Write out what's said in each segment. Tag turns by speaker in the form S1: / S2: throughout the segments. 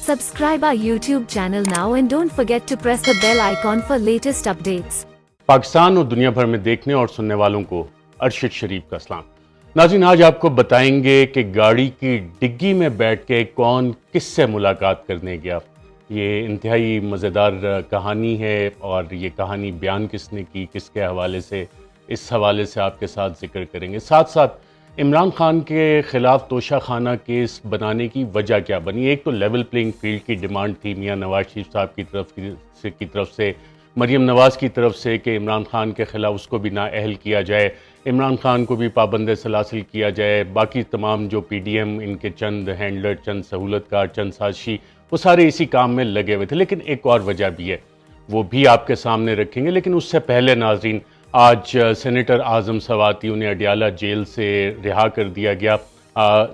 S1: Subscribe our YouTube channel now and don't forget to press the bell icon for latest updates.
S2: Pakistan और दुनिया भर में देखने और सुनने वालों को अरशद शरीफ का सलाम। नाज़रीन, आज आपको बताएंगे कि गाड़ी की डिग्गी में बैठ के कौन किससे मुलाकात करने गया। ये इंतहाई मज़ेदार कहानी है और ये कहानी बयान किसने की, किसके हवाले से, इस हवाले से आपके साथ जिक्र करेंगे। साथ साथ इमरान खान के ख़िलाफ़ तोशा खाना केस बनाने की वजह क्या बनी। एक तो लेवल प्लेइंग फील्ड की डिमांड थी मियां नवाज शरीफ साहब की तरफ से मरीम नवाज़ की तरफ से कि इमरान खान के ख़िलाफ़ उसको भी नाअहल किया जाए, इमरान खान को भी पाबंद सलासिल किया जाए, बाकी तमाम जो PDM इनके चंद हैंडलर, चंद सहूलतकार, चंद साजिशी, वो सारे इसी काम में लगे हुए थे। लेकिन एक और वजह भी है, वो भी आपके सामने रखेंगे। लेकिन उससे पहले नाज़रीन, आज सेनेटर आज़म सवाती, उन्हें अडियाला जेल से रिहा कर दिया गया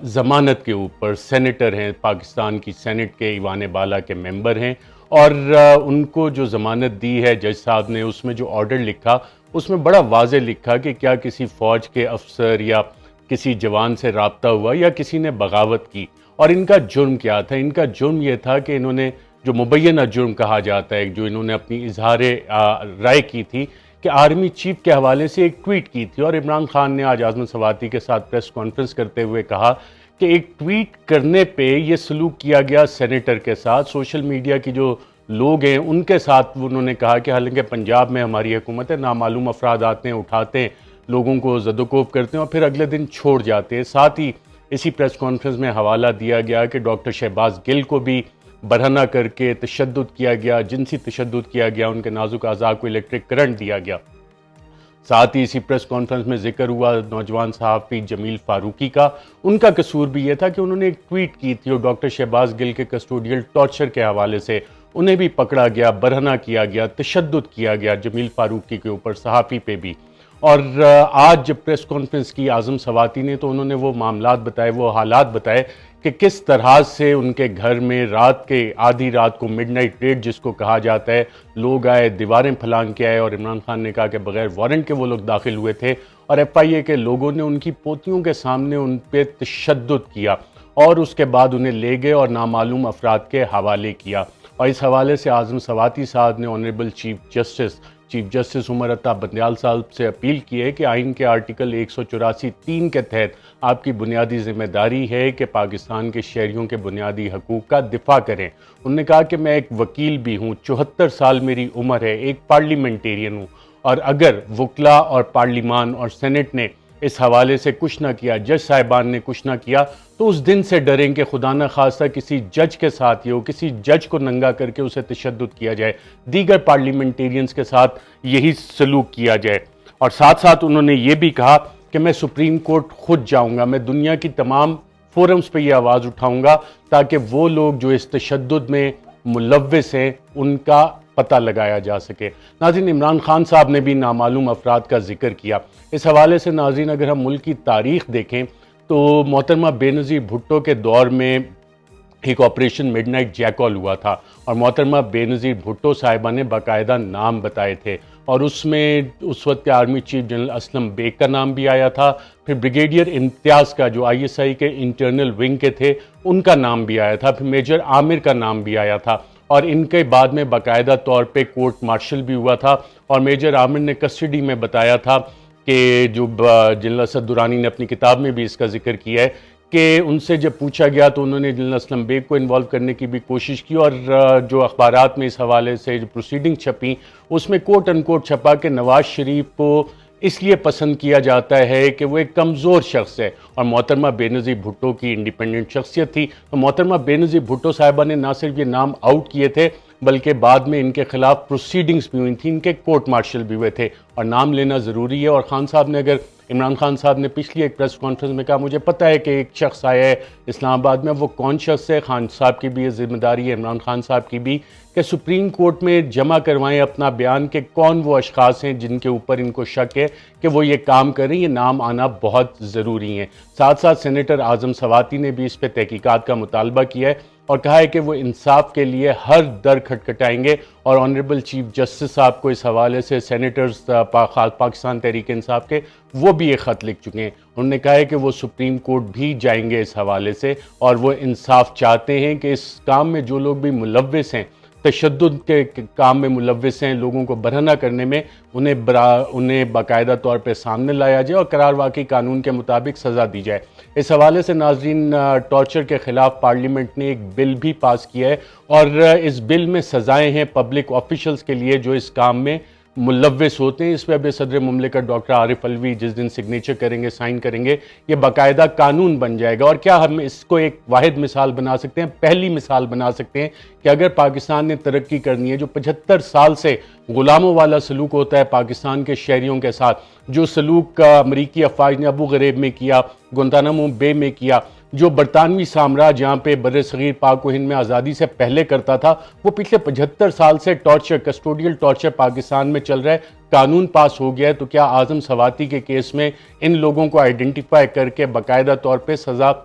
S2: ज़मानत के ऊपर। सेनेटर हैं, पाकिस्तान की सेनेट के ईवान बाला के मेंबर हैं और उनको जो ज़मानत दी है जज साहब ने, उसमें जो ऑर्डर लिखा उसमें बड़ा वाज़े लिखा कि क्या किसी फ़ौज के अफसर या किसी जवान से रब्ता हुआ या किसी ने बगावत की। और इनका जुर्म क्या था? इनका जुर्म ये था कि इन्होंने जो मुबैना जुर्म कहा जाता है, जो इन्होंने अपनी इजहार राय की थी कि आर्मी चीफ के हवाले से एक ट्वीट की थी। और इमरान खान ने आज आज़म सवाती के साथ प्रेस कॉन्फ्रेंस करते हुए कहा कि एक ट्वीट करने पे ये सलूक किया गया सेनेटर के साथ, सोशल मीडिया की जो लोग हैं उनके साथ। उन्होंने कहा कि हालांकि पंजाब में हमारी हुकूमत है, नामालूम अफराद आते हैं, उठाते हैं, लोगों को ज़दोकोब करते हैं और फिर अगले दिन छोड़ जाते हैं। साथ ही इसी प्रेस कॉन्फ्रेंस में हवाला दिया गया कि डॉक्टर शहबाज गिल को भी बरहना करके तशद्दुद किया गया, जिनसी तशद्दुद किया गया, उनके नाजुक अज़ा को इलेक्ट्रिक करंट दिया गया। साथ ही इसी प्रेस कॉन्फ्रेंस में जिक्र हुआ नौजवान सहाफ़ी जमील फारूकी का। उनका कसूर भी ये था कि उन्होंने एक ट्वीट की थी और डॉक्टर शहबाज गिल के कस्टोडियल टॉर्चर के हवाले से उन्हें भी पकड़ा गया, बरहना किया गया, तशद्दुद किया गया जमील फारूकी के ऊपर, सहाफ़ी पे भी। और आज जब प्रेस कॉन्फ्रेंस की आज़म सवाती ने, तो उन्होंने वो मामलात बताए, वो हालात बताए कि किस तरह से उनके घर में रात के आधी रात को मिडनाइट रेड जिसको कहा जाता है, लोग आए, दीवारें फलांग के आए और इमरान खान ने कहा कि बगैर वारंट के वो लोग दाखिल हुए थे और FIA के लोगों ने उनकी पोतियों के सामने उन पर तशद्दुद किया और उसके बाद उन्हें ले गए और नामालूम अफराद के हवाले किया। और इस हवाले से आज़म सवाती साहब ने honourable chief justice Umar Ata Bandial साहब से अपील की है कि आइन के आर्टिकल 184(3) के तहत आपकी बुनियादी जिम्मेदारी है कि पाकिस्तान के शहरियों के बुनियादी हकूक़ का दिफा करें। उन्होंने कहा कि मैं एक वकील भी हूँ, 74 साल मेरी उम्र है, एक पार्लियामेंटेरियन हूँ, और अगर वकला और पार्लिमान और सेनेट ने इस हवाले से कुछ ना किया, जज साहिबान ने कुछ ना किया, तो उस दिन से डरें कि खुदा न खास्ता किसी जज के साथ हो, किसी जज को नंगा करके उसे तशद्दुद किया जाए, दीगर पार्लियामेंटेरियंस के साथ यही सलूक किया जाए। और साथ साथ उन्होंने ये भी कहा कि मैं सुप्रीम कोर्ट खुद जाऊंगा, मैं दुनिया की तमाम फोरम्स पे ये आवाज़ उठाऊंगा ताकि वो लोग जो इस तशद्दुद में मुलव्विस हैं उनका पता लगाया जा सके। नाज़रीन, इमरान खान साहब ने भी नामालूम अफराद का जिक्र किया। इस हवाले से नाज़रीन, अगर हम मुल्क की तारीख़ देखें तो मोहतरमा बेनज़ीर भुट्टो के दौर में एक ऑपरेशन मिडनाइट जैकॉल हुआ था और मोहतरमा बेनज़ीर भुट्टो साहिबा ने बाकायदा नाम बताए थे और उसमें उस वक्त के army chief general Aslam Baig का नाम भी आया था। फिर ब्रिगेडियर इम्तियाज़ का, जो ISI के इंटरनल विंग के थे, उनका नाम भी आया था। फिर मेजर आमिर का नाम भी आया था और इनके बाद में बाकायदा तौर पे कोर्ट मार्शल भी हुआ था। और मेजर आमिर ने कस्टडी में बताया था कि जो जनरल असद दुरानी ने अपनी किताब में भी इसका जिक्र किया है कि उनसे जब पूछा गया तो उन्होंने जनरल असलम बेग को इन्वॉल्व करने की भी कोशिश की। और जो अखबारात में इस हवाले से जो प्रोसीडिंग छपी उसमें कोट अनकोट छपा कि नवाज शरीफ को इसलिए पसंद किया जाता है कि वो एक कमज़ोर शख्स है और मोहतरमा बेनज़ीर भुट्टो की इंडिपेंडेंट शख्सियत थी। तो मोहतरमा बेनज़ीर भुट्टो साहिबा ने ना सिर्फ ये नाम आउट किए थे बल्कि बाद में इनके खिलाफ प्रोसीडिंग्स भी हुई थी, इनके कोर्ट मार्शल भी हुए थे। और नाम लेना ज़रूरी है। और खान साहब ने, अगर इमरान खान साहब ने पिछली एक प्रेस कॉन्फ्रेंस में कहा, मुझे पता है कि एक शख्स आया है इस्लामाबाद में, वो कौन शख्स है? खान साहब की भी ये जिम्मेदारी है, इमरान खान साहब की भी, कि सुप्रीम कोर्ट में जमा करवाएं अपना बयान कि कौन वो अशखास हैं जिनके ऊपर इनको शक है कि वो ये काम करें। ये नाम आना बहुत ज़रूरी है। साथ साथ सेनेटर आज़म सवाती ने भी इस पर तहकीकात का मुतालबा किया है और कहा है कि वो इंसाफ के लिए हर दर खटखटाएंगे। और ऑनरेबल चीफ जस्टिस साहब को इस हवाले से सेनेटर्स पाकिस्तान तहरीक इंसाफ के वो भी एक ख़त लिख चुके हैं। उन्होंने कहा है कि वो सुप्रीम कोर्ट भी जाएंगे इस हवाले से और वो इंसाफ चाहते हैं कि इस काम में जो लोग भी मुलव्विस हैं, तशद्दुद के काम में मुलव्विस हैं, लोगों को बरहना करने में, उन्हें बाकायदा तौर पर सामने लाया जाए और करार वाकई कानून के मुताबिक सज़ा दी जाए। इस हवाले से नाज़रीन, टॉर्चर के ख़िलाफ़ पार्लियामेंट ने एक बिल भी पास किया है और इस बिल में सज़ाएँ हैं पब्लिक ऑफिशल्स के लिए जो इस काम में मुलव्विस होते हैं। इस पर अब सदर मुमलिकत डॉक्टर आरिफ अलवी जिस दिन सिग्नेचर करेंगे, साइन करेंगे, ये बाकायदा कानून बन जाएगा। और क्या हम इसको एक वाहिद मिसाल बना सकते हैं, पहली मिसाल बना सकते हैं कि अगर पाकिस्तान ने तरक्की करनी है, जो 75 साल से गुलामों वाला सलूक होता है पाकिस्तान के शहरियों के साथ, जो सलूक अमरीकी अफवाज ने अबू गरीब में किया, गुंतानामो बे में किया, जो बरतानवी साम्राज्य यहाँ पे बर सगीर पाक व हिंद में आज़ादी से पहले करता था, वो पिछले 75 साल से टॉर्चर, कस्टोडियल टॉर्चर पाकिस्तान में चल रहा है। कानून पास हो गया है, तो क्या आज़म सवाती के केस में इन लोगों को आइडेंटिफाई करके बाकायदा तौर पे सज़ा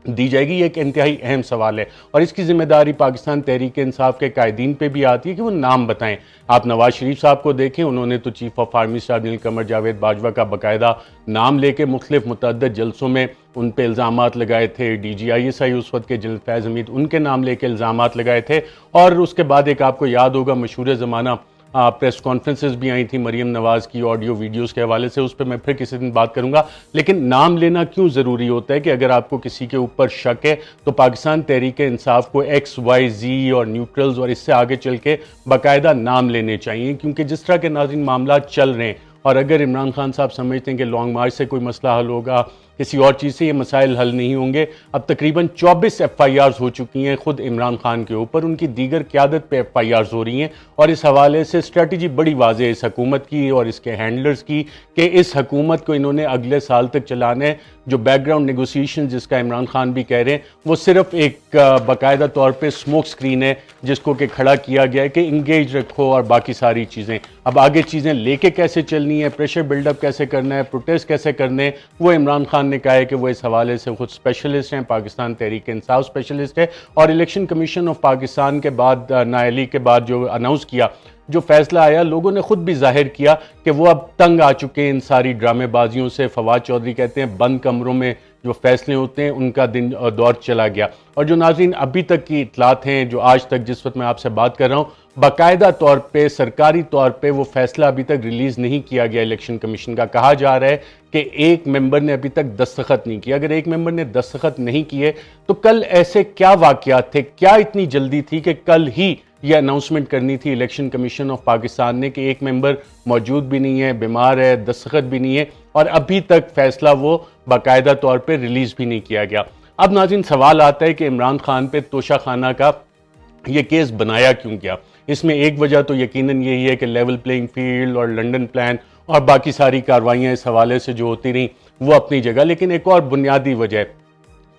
S2: दी जाएगी? ये एक इंतहाई अहम सवाल है और इसकी जिम्मेदारी पाकिस्तान तहरीक इंसाफ के कायदीन पे भी आती है कि वो नाम बताएं। आप नवाज शरीफ साहब को देखें, उन्होंने तो chief of army staff general Qamar Javed Bajwa का बाकायदा नाम लेके मुख्तलिफ मुतअद्दिद जलसों में उन पर इल्ज़ामात लगाए थे। DGISI उस वक्त के जनरल फैज़ हमीद, उनके नाम लेके इल्ज़ामात लगाए थे। और उसके बाद एक आपको याद होगा मशहूर ज़माना प्रेस कॉन्फ्रेंसेस भी आई थी मरीम नवाज़ की ऑडियो वीडियोस के हवाले से, उस पर मैं फिर किसी दिन बात करूंगा। लेकिन नाम लेना क्यों ज़रूरी होता है कि अगर आपको किसी के ऊपर शक है तो पाकिस्तान तहरीक इंसाफ को XYZ और न्यूट्रल्स और इससे आगे चल के बाकायदा नाम लेने चाहिए, क्योंकि जिस तरह के नाज़रीन मामला चल रहे हैं और अगर इमरान खान साहब समझते हैं कि लॉन्ग मार्च से कोई मसला हल होगा, किसी और चीज़ से ये मसाइल हल नहीं होंगे। अब तकरीबन 24 FIRs हो चुकी हैं खुद इमरान खान के ऊपर, उनकी दीगर क़यादत पे FIRs हो रही हैं और इस हवाले से स्ट्रेटजी बड़ी वाज़ेह है इस हुकूमत की और इसके हैंडलर्स की कि इस हुकूमत को इन्होंने अगले साल तक चलाना है। जो बैकग्राउंड नेगोशिएशन जिसका इमरान खान भी कह रहे हैं, वो सिर्फ एक बाकायदा तौर पर स्मोक स्क्रीन है जिसको कि खड़ा किया गया है कि इंगेज रखो और बाकी सारी चीज़ें। अब आगे चीज़ें लेके कैसे चलनी है, प्रेशर बिल्डअप कैसे करना है, प्रोटेस्ट कैसे करने हैं, वो इमरान खान ने कहा है कि वो इस हवाले से खुद स्पेशलिस्ट हैं, पाकिस्तान तहरीक इंसाफ स्पेशलिस्ट है। और इलेक्शन कमीशन ऑफ पाकिस्तान के बाद नाअहली के बाद जो अनाउंस किया, जो फैसला आया, लोगों ने खुद भी जाहिर किया कि वो अब तंग आ चुके हैं इन सारी ड्रामेबाजियों से। फवाद चौधरी कहते हैं बंद कमरों में जो फैसले होते हैं उनका दिन और दौर चला गया। और जो नाज़रीन अभी तक की इतलात हैं, जो आज तक जिस वक्त मैं आपसे बात कर रहा हूँ, बाकायदा तौर पे सरकारी तौर पे वो फैसला अभी तक रिलीज़ नहीं किया गया इलेक्शन कमीशन का। कहा जा रहा है कि एक मेंबर ने अभी तक दस्तखत नहीं किया। अगर एक मेंबर ने दस्तखत नहीं किए तो कल ऐसे क्या वाक़यात थे, क्या इतनी जल्दी थी कि कल ही ये अनाउंसमेंट करनी थी इलेक्शन कमीशन ऑफ पाकिस्तान ने कि एक मेंबर मौजूद भी नहीं है, बीमार है, दस्तखत भी नहीं है और अभी तक फैसला वो बाकायदा तौर पे रिलीज़ भी नहीं किया गया। अब नाज़रीन सवाल आता है कि इमरान खान पे तोशाखाना का ये केस बनाया क्यों गया? इसमें एक वजह तो यकीनन यही है कि लेवल प्लेइंग फील्ड और लंदन प्लान और बाकी सारी कार्रवाइयाँ इस हवाले से जो होती रहीं वो अपनी जगह, लेकिन एक और बुनियादी वजह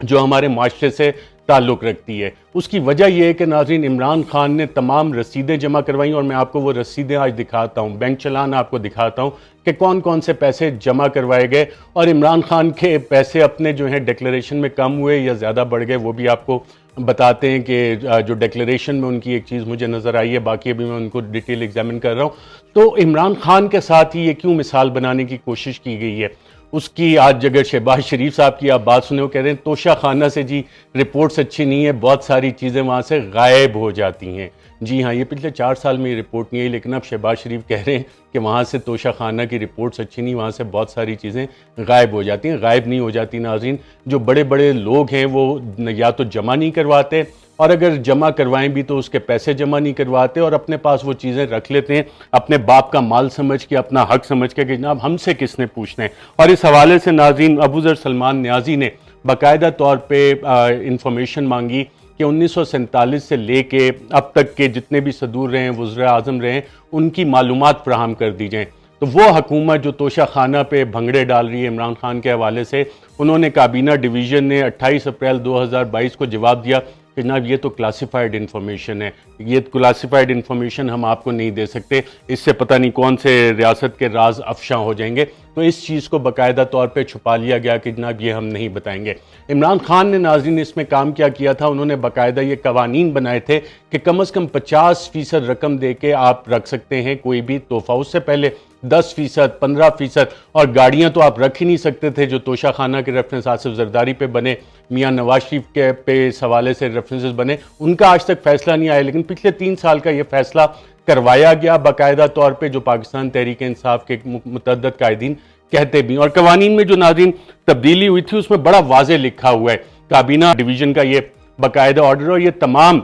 S2: जो हमारे माशरे से ताल्लुक़ रखती है, उसकी वजह यह है कि नाज़रीन इमरान खान ने तमाम रसीदें जमा करवाई और मैं आपको वो रसीदें आज दिखाता हूँ, बैंक चलान आपको दिखाता हूँ कि कौन कौन से पैसे जमा करवाए गए और इमरान खान के पैसे अपने जो हैं डिक्लेरेशन में कम हुए या ज़्यादा बढ़ गए, वो भी आपको बताते हैं कि जो डिक्लेरेशन में उनकी एक चीज़ मुझे नज़र आई है, बाकी अभी मैं उनको डिटेल एग्जामिन कर रहा हूँ। तो इमरान खान के साथ ही ये क्यों मिसाल बनाने की कोशिश की गई है, उसकी आज अगर शहबाज शरीफ साहब की आप बात सुने, वो कह रहे हैं तोशाखाना से जी रिपोर्ट्स अच्छी नहीं है, बहुत सारी चीज़ें वहाँ से गायब हो जाती हैं। जी हाँ, ये पिछले 4 साल में ये रिपोर्ट नहीं आई, लेकिन अब शहबाज शरीफ कह रहे हैं कि वहाँ से तोशाखाना की रिपोर्ट्स अच्छी नहीं, वहाँ से बहुत सारी चीज़ें गायब हो जाती हैं। गायब नहीं हो जाती नाज़रीन, जो बड़े बड़े लोग हैं वो या तो जमा नहीं करवाते और अगर जमा करवाएं भी तो उसके पैसे जमा नहीं करवाते और अपने पास वो चीज़ें रख लेते हैं अपने बाप का माल समझ के, अपना हक समझ के कि जनाब हमसे किसने पूछना है। और इस हवाले से नाज़रीन अबू ज़र सलमान न्याजी ने बाकायदा तौर पे इंफॉर्मेशन मांगी कि 1947 से लेके अब तक के जितने भी सदूर रहे हैं, वज़ीर आज़म रहे हैं, उनकी मालूमात फराहम कर दी जाएँ। तो वो हुकूमत जो तोशाखाना पे भंगड़े डाल रही है इमरान खान के हवाले से, उन्होंने काबीना डिवीज़न ने 28 अप्रैल 2022 को जवाब दिया कि जनाब ये तो क्लासिफाइड इन्फॉर्मेशन है, ये क्लासिफाइड इन्फॉर्मेशन हम आपको नहीं दे सकते, इससे पता नहीं कौन से रियासत के राज अफशा हो जाएंगे। तो इस चीज़ को बाकायदा तौर पे छुपा लिया गया कि जनाब ये हम नहीं बताएंगे। इमरान खान ने नाज़रीन इसमें काम क्या किया था, उन्होंने बाकायदा ये कवानीन बनाए थे कि कम से कम 50% रकम दे के आप रख सकते हैं कोई भी तोहफा, उससे पहले 10%, 15%, और गाड़ियां तो आप रख ही नहीं सकते थे। जो तोशा खाना के रेफरेंस आसिफ जरदारी पे बने, मियां नवाज शरीफ के पे इस हवाले से रेफरेंसेस बने, उनका आज तक फैसला नहीं आया, लेकिन पिछले 3 साल का ये फैसला करवाया गया बाकायदा तौर पे, जो पाकिस्तान तहरीक इंसाफ के मुतअद्दिद कायदीन कहते भी। और कवानीन में जो नाज़रीन तब्दीली हुई थी उसमें बड़ा वाज़े लिखा हुआ है, काबीना डिवीज़न का ये बाकायदा ऑर्डर, और ये तमाम,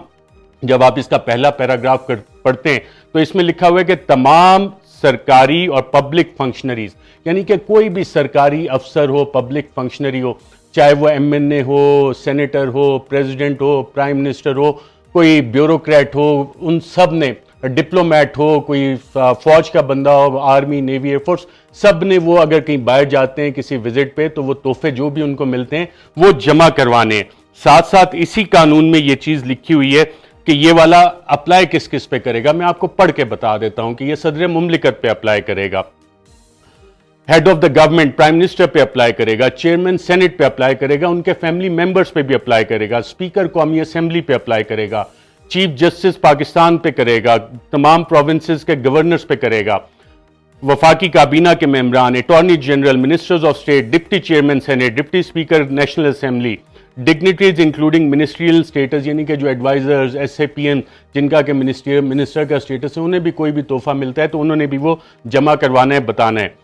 S2: जब आप इसका पहला पैराग्राफ पढ़ते हैं तो इसमें लिखा हुआ है कि तमाम सरकारी और पब्लिक फंक्शनरीज, यानी कि कोई भी सरकारी अफसर हो, पब्लिक फंक्शनरी हो, चाहे वो एमएनए हो, सेनेटर हो, प्रेसिडेंट हो, प्राइम मिनिस्टर हो, कोई ब्यूरोक्रेट हो, उन सब ने, डिप्लोमेट हो, कोई फौज का बंदा हो, आर्मी, नेवी, एयरफोर्स, सब ने वो अगर कहीं बाहर जाते हैं किसी विजिट पे तो वो तोहफे जो भी उनको मिलते हैं वो जमा करवाने हैं। साथ साथ इसी कानून में ये चीज़ लिखी हुई है कि ये वाला अप्लाई किस किस पे करेगा। मैं आपको पढ़ के बता देता हूं कि ये सदर मुमलिकत पे अप्लाई करेगा, head of the government prime minister पे अप्लाई करेगा, चेयरमैन सेनेट पे अप्लाई करेगा, उनके फैमिली मेंबर्स पे भी अप्लाई करेगा, स्पीकर कौमी असेंबली पे अप्लाई करेगा, चीफ जस्टिस पाकिस्तान पे करेगा, तमाम प्रोविंसेस के गवर्नर्स पे करेगा, वफाकी काबीना के मेंबरान, attorney general, ministers of state, deputy chairman senate, deputy speaker national assembly, dignitaries including ministerial status, यानी कि जो एडवाइजर्स, SAPN जिनका के मिनिस्टर का स्टेटस है, उन्हें भी कोई भी तोहफा मिलता है तो उन्होंने भी वो जमा करवाना है, बताना है।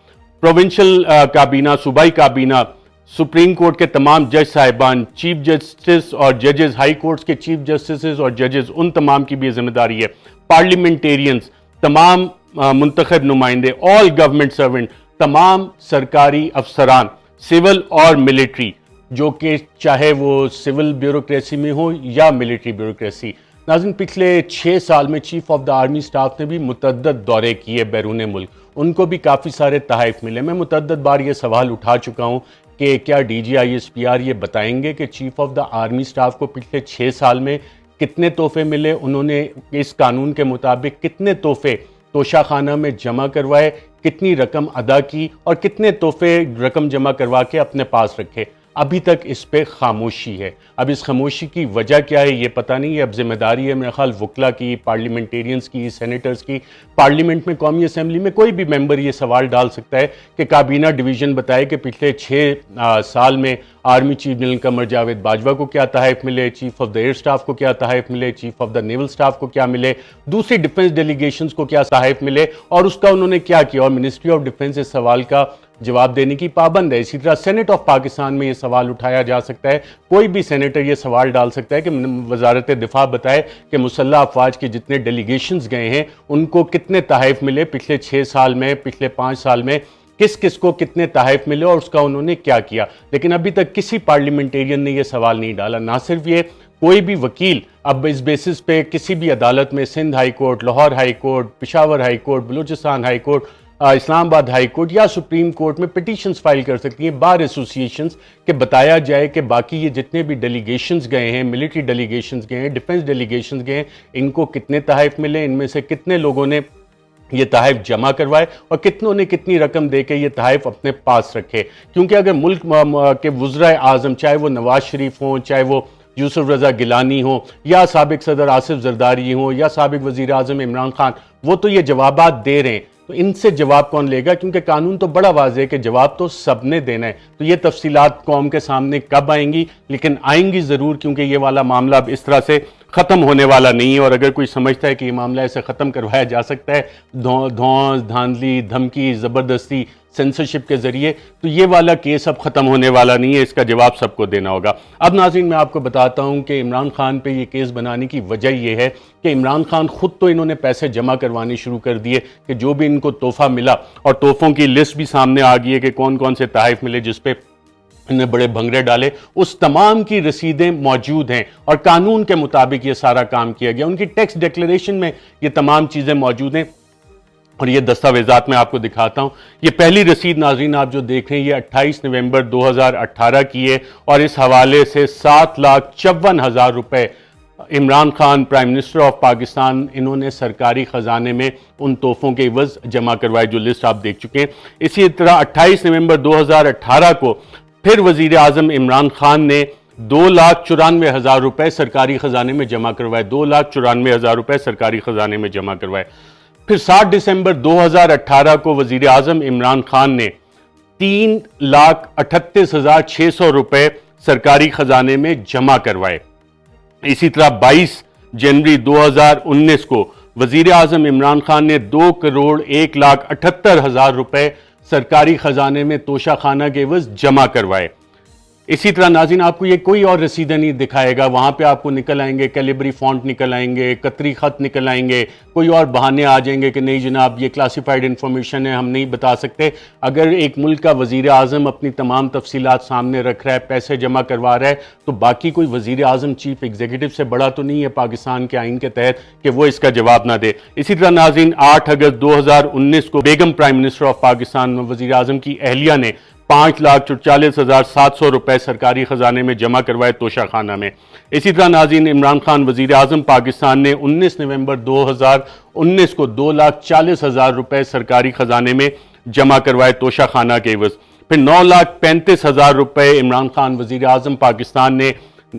S2: प्रोविंशियल काबीना, सूबाई काबीना, सुप्रीम कोर्ट के तमाम जज साहिबान, चीफ जस्टिस और जजेस, हाई कोर्ट्स के चीफ जस्टिस और जजेस, उन तमाम की भी जिम्मेदारी है। पार्लियामेंटेरियंस, तमाम मुंतखब नुमाइंदे, ऑल गवर्नमेंट सर्वेंट, तमाम सरकारी अफसरान, सिविल और मिलिट्री, जो कि चाहे वो सिविल ब्यूरोक्रेसी में हो या मिलिट्री ब्यूरोक्रेसी। नाज़रीन, पिछले 6 साल में chief of the army staff ने भी मुतअद्दिद दौरे किए बैरून मुल्क, उनको भी काफ़ी सारे तहफ़ मिले। मैं मुतअद्दिद बार ये सवाल उठा चुका हूँ कि क्या DG ISPR ये बताएंगे कि chief of the army staff को पिछले 6 साल में कितने तोहफे मिले, उन्होंने इस कानून के मुताबिक कितने तोहफे तोशा खाना में जमा करवाए, कितनी रकम अदा की और कितने तोहफे रकम जमा करवा के अपने पास रखे। अभी तक इस पे खामोशी है। अब इस खामोशी की वजह क्या है ये पता नहीं है। अब जिम्मेदारी है मेरे ख्याल वकला की, पार्लियामेंटेरियंस की, सेनेटर्स की। पार्लियामेंट में, कौमी असेंबली में कोई भी मेंबर ये सवाल डाल सकता है कि काबीना डिवीज़न बताए कि पिछले 6 साल में army chief general Qamar Javed Bajwa को क्या तहफ़ मिले, chief of the air staff को क्या तहफ़ मिले, chief of the naval staff को क्या मिले, दूसरी डिफेंस डेलीगेशंस को क्या तहफ़ मिले और उसका उन्होंने क्या किया। और मिनिस्ट्री ऑफ डिफेंस इस सवाल का जवाब देने की पाबंद है। इसी तरह सेनेट ऑफ पाकिस्तान में यह सवाल उठाया जा सकता है, कोई भी सेनेटर यह सवाल डाल सकता है कि वजारत दिफा बताए कि मुसल्लह अफवाज के जितने डेलीगेशंस गए हैं उनको कितने तहफ़ मिले पिछले 6 साल में, पिछले 5 साल में, किस किस को कितने तहफ़ मिले और उसका उन्होंने क्या किया। लेकिन अभी तक किसी पार्लियामेंटेरियन ने यह सवाल नहीं डाला। ना सिर्फ ये, कोई भी वकील अब इस बेसिस पे किसी भी अदालत में, Sindh high court, Lahore high court, Peshawar high court, Balochistan high court, Islamabad high court या सुप्रीम कोर्ट में पिटीशंस फाइल कर सकती हैं बार एसोसिएशंस के बताया जाए कि बाकी ये जितने भी डेलीगेशंस गए हैं, मिलिट्री डेलीगेशंस गए हैं, डिफेंस डेलीगेशंस गए हैं, इनको कितने तहफ़ मिले, इनमें से कितने लोगों ने ये तहफ़ जमा करवाए और कितनों ने कितनी रकम दे के ये तहफ़ अपने पास रखे। क्योंकि अगर मुल्क के वज़राए आज़म, चाहे वो नवाज शरीफ हों, चाहे वो यूसुफ रज़ा गिलानी हो या साबिक सदर आसिफ जरदारी हो या साबिक वज़ीर आज़म इमरान खान, वो तो ये जवाबात दे रहे हैं, तो इनसे जवाब कौन लेगा? क्योंकि कानून तो बड़ा वाज़ेह है कि जवाब तो सबने देना है। तो ये तफसीलात कौम के सामने कब आएंगी, लेकिन आएंगी ज़रूर, क्योंकि ये वाला मामला अब इस तरह से ख़त्म होने वाला नहीं है। और अगर कोई समझता है कि ये मामला ऐसे ख़त्म करवाया जा सकता है धौंस, धांधली, धमकी, ज़बरदस्ती, सेंसरशिप के ज़रिए, तो ये वाला केस अब ख़त्म होने वाला नहीं है। इसका जवाब सबको देना होगा। अब नाज़रीन, मैं आपको बताता हूँ कि इमरान खान पे ये केस बनाने की वजह ये है कि इमरान खान खुद तो इन्होंने पैसे जमा करवाने शुरू कर दिए कि जो भी इनको तोहफ़ा मिला, और तोहफ़ों की लिस्ट भी सामने आ गई है कि कौन कौन से तहफ़ मिले जिस पे इन्हें बड़े भंगरे डाले, उस तमाम की रसीदें मौजूद हैं और कानून के मुताबिक ये सारा काम किया गया। उनकी टैक्स डिक्लेरेशन में ये तमाम चीज़ें मौजूद हैं और ये दस्तावेजात मैं आपको दिखाता हूं। ये पहली रसीद नाज़रीन आप जो देख रहे हैं ये 28 नवंबर 2018 की है और इस हवाले से 7,54,000 रुपए Imran Khan prime minister of Pakistan, इन्होंने सरकारी खजाने में उन तोहफों के इवज जमा करवाए, जो लिस्ट आप देख चुके हैं। इसी तरह 28 नवंबर 2018 को फिर वजीर आजम इमरान खान ने 2,94,000 रुपए सरकारी खजाने में जमा करवाए, 2,94,000 रुपए सरकारी खजाने में जमा करवाए। फिर 7 दिसंबर 2018 को वजीर आजम इमरान खान ने 3,38,600 रुपए सरकारी खजाने में जमा करवाए। इसी तरह 22 जनवरी 2019 को वजीर आजम इमरान खान ने 2,01,78,000 रुपए सरकारी खजाने में तोशाखाना के एवज जमा करवाए। इसी तरह नाज़रीन, आपको ये कोई और रसीदें नहीं दिखाएगा, वहां पे आपको निकल आएंगे कैलिब्री फॉन्ट निकल आएंगे, कतरी खत निकल आएंगे, कोई और बहाने आ जाएंगे कि नहीं जनाब ये क्लासिफाइड इंफॉर्मेशन है, हम नहीं बता सकते। अगर एक मुल्क का वजीर आजम अपनी तमाम तफसीलात सामने रख रहा है, पैसे जमा करवा रहा है, तो बाकी कोई वजीर आजम चीफ एग्जीक्यूटिव से बड़ा तो नहीं है पाकिस्तान के आइन के तहत कि वो इसका जवाब ना दे। इसी तरह नाज़रीन, 8 अगस्त 2019 को बेगम प्राइम मिनिस्टर ऑफ पाकिस्तान वजीर आजम की अहलिया ने 5,44,700 रुपए सरकारी खजाने में जमा करवाए तोशाखाना में। इसी तरह नाज़रीन, इमरान खान वजीर आजम पाकिस्तान ने 19 नवंबर 2019 को 2,40,000 रुपए सरकारी खजाने में जमा करवाए तोशाखाना के एवज। फिर 9,35,000 रुपए इमरान खान वजीर आजम पाकिस्तान ने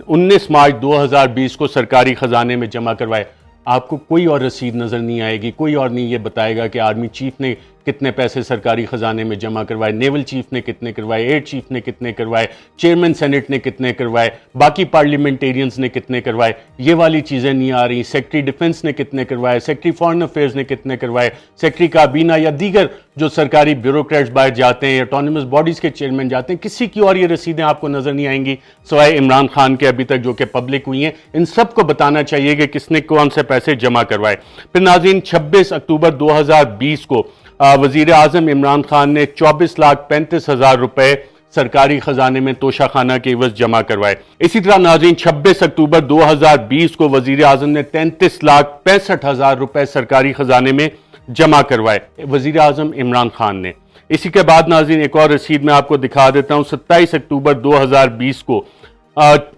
S2: 19 मार्च 2020 को सरकारी खजाने में जमा करवाए। आपको कोई और रसीद नजर नहीं आएगी, कोई और नहीं ये बताएगा कि आर्मी चीफ ने कितने पैसे सरकारी खजाने में जमा करवाए, नेवल चीफ ने कितने करवाए, एयर चीफ ने कितने करवाए, चेयरमैन सेनेट ने कितने करवाए, बाकी पार्लियामेंटेरियंस ने कितने करवाए, ये वाली चीज़ें नहीं आ रही। सेक्रेटरी डिफेंस ने कितने करवाए, सेक्रेटरी फॉरेन अफेयर्स ने कितने करवाए, सेक्रेटरी काबीना या दीगर जो सरकारी ब्यूरोक्रेट्स बाहर जाते हैं, ऑटोनमस बॉडीज़ के चेयरमैन जाते हैं, किसी की और ये रसीदें आपको नजर नहीं आएंगी सवाए इमरान खान के अभी तक जो कि पब्लिक हुई हैं। इन सबको बताना चाहिए कि किसने कौन से पैसे जमा करवाए। फिर नाज़रीन, 26 अक्टूबर 2020 को वजीर आजम इमरान खान ने 24,35,000 रुपए सरकारी खजाने में तोशाखाना के एवज जमा करवाए। इसी तरह नाज़रीन, 26 अक्टूबर 2020 को वजीर आजम ने 33,65,000 रुपए सरकारी खजाने में जमा करवाए वजीर आजम इमरान खान ने। इसी के बाद नाज़रीन, एक और रसीद मैं आपको दिखा देता हूं। 27 अक्टूबर 2020 को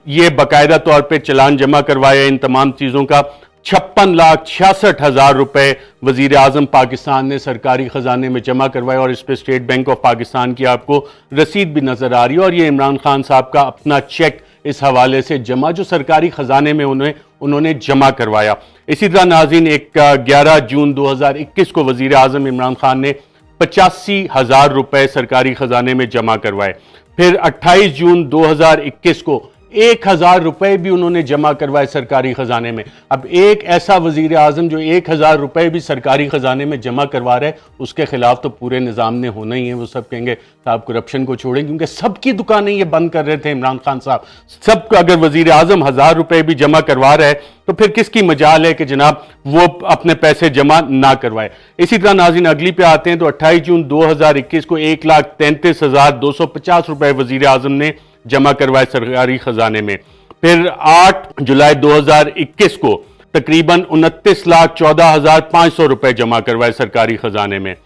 S2: ये बाकायदा तौर पर चलान जमा करवाया इन तमाम चीज़ों का। 56,66,000 रुपए वजीर आजम पाकिस्तान ने सरकारी खजाने में जमा करवाए और इस पर स्टेट बैंक ऑफ पाकिस्तान की आपको रसीद भी नजर आ रही है। और ये इमरान खान साहब का अपना चेक इस हवाले से जमा जो सरकारी खजाने में उन्होंने जमा करवाया। इसी तरह नाज़रीन, 11 जून 2021 को वजीर आजम इमरान खान ने 85,000 रुपए सरकारी खजाने में जमा करवाए। फिर 28 जून 2021 को 1,000 रुपए भी उन्होंने जमा करवाए सरकारी खजाने में। अब एक ऐसा वजीर आजम जो 1,000 रुपए भी सरकारी खजाने में जमा करवा रहे, उसके खिलाफ तो पूरे निज़ाम ने होना ही है। वो सब कहेंगे साहब करप्शन को छोड़ें, क्योंकि सबकी दुकानें ये बंद कर रहे थे इमरान खान साहब। सब अगर वजीर आजम 1,000 रुपए भी जमा करवा रहे हैं तो फिर किसकी मजाल है कि जनाब वो अपने पैसे जमा ना करवाए। इसी तरह नाज़रीन, अगली पे आते हैं तो 28 जून 2021 को 1,33,250 रुपए वजीर आजम ने जमा करवाए सरकारी खजाने में। फिर 8 जुलाई 2021 को तकरीबन 29,14,500 रुपए जमा करवाए सरकारी खजाने में।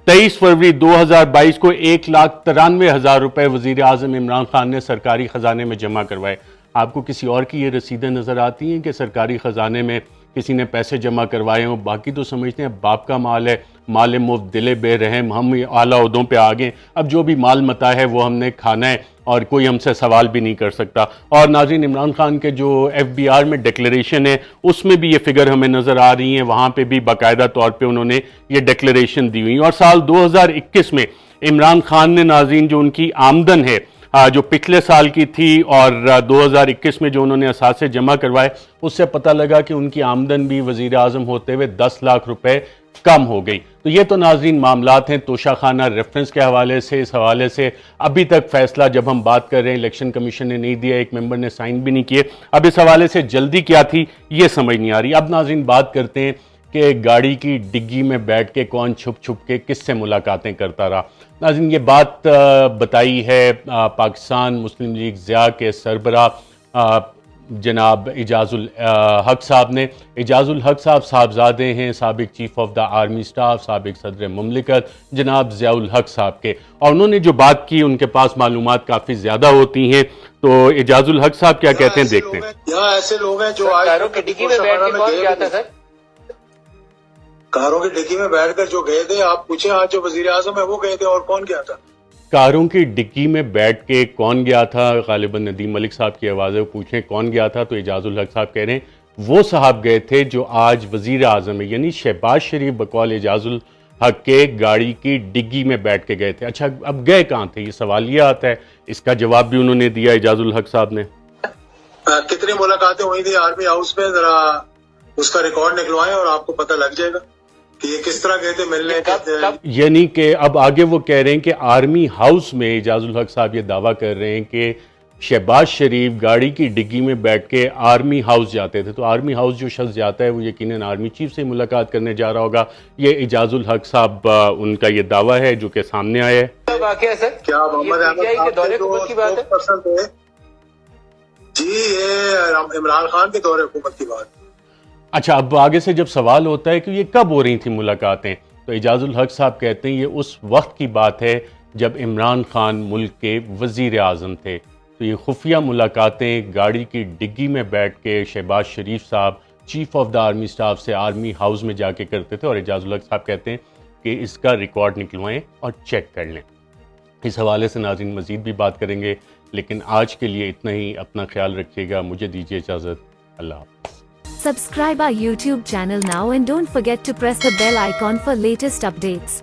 S2: 23 फरवरी 2022 को 1,93,000 रुपए वजीर आजम इमरान खान ने सरकारी खजाने में जमा करवाए। आपको किसी और की ये रसीदें नजर आती हैं कि सरकारी खजाने में किसी ने पैसे जमा करवाए हों? बाकी तो समझते हैं बाप का माल है, माल मुफ्त दिले बेरहम, हम आला उहदों पे आ गए, अब जो भी माल मता है वो हमने खाना है और कोई हमसे सवाल भी नहीं कर सकता। और नाज़रीन, इमरान खान के जो FBR में डिक्लेरेशन है उसमें भी ये फिगर हमें नज़र आ रही हैं, वहाँ पे भी बाकायदा तौर पे उन्होंने ये डिक्लेरेशन दी हुई। और साल 2021 में इमरान खान ने नाज़रीन जो उनकी आमदन है जो पिछले साल की थी और 2021 में जो उन्होंने असासे जमा करवाए, उससे पता लगा कि उनकी आमदन भी वजीर आजम होते हुए 10 लाख रुपए कम हो गई। तो ये तो नाज़रीन मामलात हैं तोशाखाना रेफरेंस के हवाले से। इस हवाले से अभी तक फैसला जब हम बात कर रहे हैं इलेक्शन कमीशन ने नहीं दिया, एक मेंबर ने साइन भी नहीं किए। अब इस हवाले से जल्दी क्या थी ये समझ नहीं आ रही। अब नाज़रीन बात करते हैं कि गाड़ी की डिग्गी में बैठ के कौन छुप छुप के किससे मुलाकातें करता रहा। नाज़रीन ये बात बताई है पाकिस्तान मुस्लिम लीग ज़िया के सरबराह जनाब एजाजुल हक साहब ने। एजाजुल हक साहब साहबजादे हैं साबिक chief of the army staff, साबिक सदर मुमलिकत जनाब ज़ियाउल हक साहब के, और उन्होंने जो बात की उनके पास मालूमात काफ़ी ज़्यादा होती हैं। तो एजाजुल हक साहब क्या कहते हैं, देखते हैं।
S3: यहाँ ऐसे लोग हैं जो कारों की डिग्गी में बैठ के कौन गया था सर? कारों की डिग्गी में बैठकर जो गए थे, आप पूछे आज जो वजीर आजम है वो गए थे, और कौन गया था?
S2: कारों की डिग्गी में बैठ के कौन गया था? गालिबन नदीम मलिक साहब की आवाज़ है, पूछें कौन गया था, तो एजाजुल हक साहब कह रहे हैं वो साहब गए थे जो आज वजीर आजम है, यानी शहबाज शरीफ बकौल एजाजुल हक के गाड़ी की डिग्गी में बैठ के गए थे। अच्छा, अब गए कहाँ थे, ये सवाल ये आता है। इसका जवाब भी उन्होंने दिया एजाजुल हक साहब ने।
S3: कितनी मुलाकातें हुई थी आर्मी हाउस में, जरा उसका रिकॉर्ड निकलवाएं और आपको पता लग जाएगा कि ये किस तरह गए थे मिलने।
S2: यानी कि अब आगे वो कह रहे हैं कि आर्मी हाउस में एजाजुल हक साहब ये दावा कर रहे हैं कि शहबाज शरीफ गाड़ी की डिग्गी में बैठ के आर्मी हाउस जाते थे। तो आर्मी हाउस जो शख्स जाता है वो यकीनन आर्मी चीफ से मुलाकात करने जा रहा होगा। ये एजाजुल हक साहब उनका ये दावा है जो कि सामने आया है।
S3: क्या मोहम्मद अहमद के दौरे हुकूमत की बात है? जी, ये इमरान खान के दौरे हुकूमत की बात।
S2: अच्छा, अब आगे से जब सवाल होता है कि ये कब हो रही थी मुलाकातें, तो एजाजुल हक साहब कहते हैं ये उस वक्त की बात है जब इमरान खान मुल्क के वजीर आज़म थे। तो ये खुफिया मुलाकातें गाड़ी की डिग्गी में बैठ के शहबाज शरीफ साहब chief of the army staff से आर्मी हाउस में जाके करते थे। और एजाजुल हक साहब कहते हैं कि इसका रिकॉर्ड निकलवाएं और चेक कर लें। इस हवाले से नाज़रीन मज़ीद भी बात करेंगे, लेकिन आज के लिए इतना ही। अपना ख्याल रखिएगा, मुझे दीजिए इजाज़त। अल्लाह हाफ़िज़।
S1: Subscribe our YouTube channel now and don't forget to press the bell icon for latest updates.